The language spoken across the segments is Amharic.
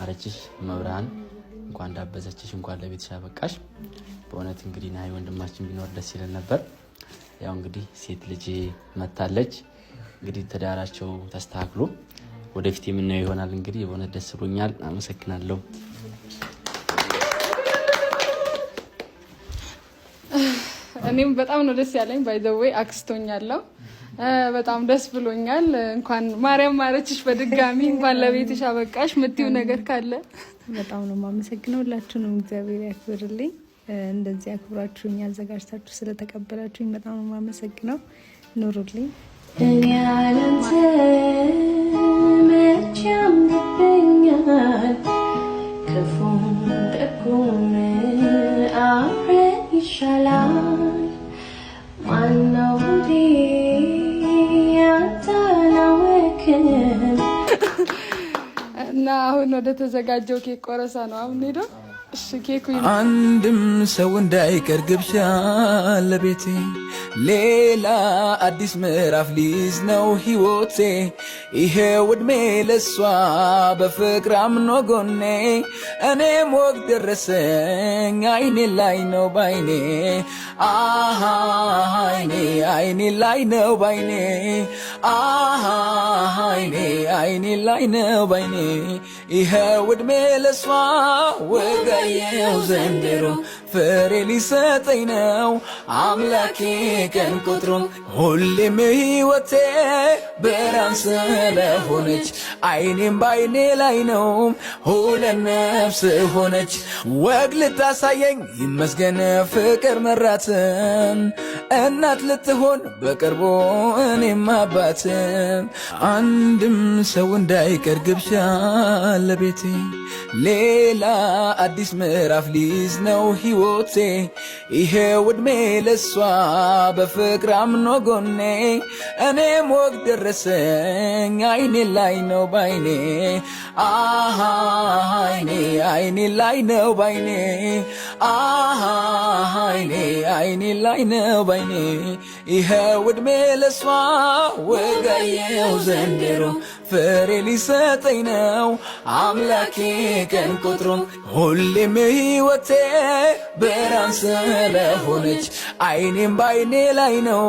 ማረችሽ መብራን እንኳን ዳበዘችሽ እንኳን ለቤትሽ አበቃሽ በእውነት እንግዲህ ናይ ወንድማችን ቢኖር ደስ ይለን ነበር ያው እንግዲህ ሴት ልጅ መታለች እንግዲህ ተዳራቸው ተስተካክሎ ወደፊት የምናየው ይሆናል እንግዲህ በእውነት ደስ ብሎኛል አመሰግናለሁ እኔም በጣም ነው ደስ ያለኝ ባይ ዘ ዌይ አክስቶኛለሁ በጣም ደስ ብሎኛል እንኳን ማርያም ማረችሽ በድጋሚ እንኳን ለቤትሽ አበቃሽ ምትዩ ነገር ካለ በጣም ነው ማመሰግነው ሁላችሁንም እግዚአብሔር ያክብርልኝ እንደዚህ አክብራችሁኝ አዘጋጅታችሁ ስለተቀበላችሁኝ በጣም ነው ማመሰግነው ኑሩልኝ ያለንተ መቼም ይበኛል ክፉም ደጉም አብረን ይሻላል ማነው እና አሁን ወደ ተዘጋጀው ኬክ ቆረሳ ነው አሁን ሄዶ እሺ ኬኩ አንድም ሰው እንዳይቀር ግብዣ ለቤቴ ሌላ አዲስ ምዕራፍ ሊይዝ ነው ህይወቴ ይሄው ዕድሜ ለሷ በፍቅር አምኖ ጎኔ እኔም ወግ ደረሰኝ አይኔ ላይ ነው ባይኔ አሃ አይኔ ላይ ነው ባይኔ አሃ አይኔ ላይ ነው ባይኔ ይሄው ዕድሜ ለሷ ወጋየው ዘንድሮ ፍሬ ሊሰጠኝ ነው አምላኬ ቀን ቆጥሮ ሁሌም ህይወቴ ብርሃን ስለሆነች አይኔም ባይኔ ላይ ነው ሁለት ነፍስ ሆነች ወግ ልታሳየኝ ይመስገን ፍቅር መራትን እናት ልትሆን በቅርቡ እኔም አባትን አንድም ሰው እንዳይቀር ግብዣ ለቤቴ ሌላ አዲስ ምዕራፍ ሊይዝ ነው ህይወቴ ይሄው ዕድሜ ለሷ በፍቅር አምኖ ጎኔ እኔም ወግ ደረሰኝ አይኔ ላይ ነው ባይኔ አሃ አይኔ ላይ ነው ባይኔ አሃ አይኔ ላይ ነው ባይኔ ይሄው ዕድሜ ለሷ ወጋየው ዘንድሮ ፍሬ ሊሰጠኝ ነው አምላኬ ቀን ቆጥሮ ሁሌም ህይወቴ ብርሃን ስለሆነች አይኔም ባይኔ ላይ ነው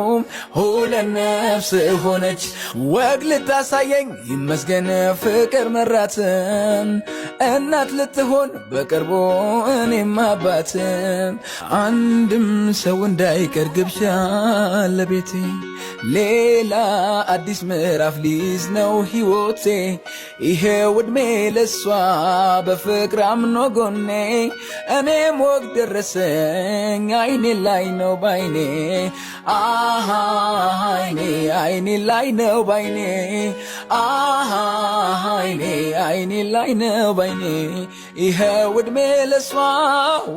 ሁለት ነፍስ ሆነች ወግ ልታሳየኝ ይመስገን ፍቅር መራትን እናት ልትሆን በቅርቡ እኔም አባትን አንድም ሰው እንዳይቀር ግብዣ ለቤቴ ሌላ አዲስ ምዕራፍ ሊይዝ ነው ህይወቴ ይሄው ዕድሜ ለሷ በፍቅር አምኖ ጎኔ እኔም ወግ ደረሰኝ አይኔ ላይ ነው ባይኔ አሃ አይኔ ላይ ነው ባይኔ አሃ አይኔ ላይ ነው ባይኔ ይሄው ዕድሜ ለሷ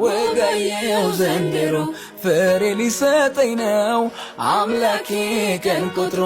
ወጋየው ዘንድሮ ፍሬ ሊሰጠኝ ነው አምላኬ ቀን ቆጥሮ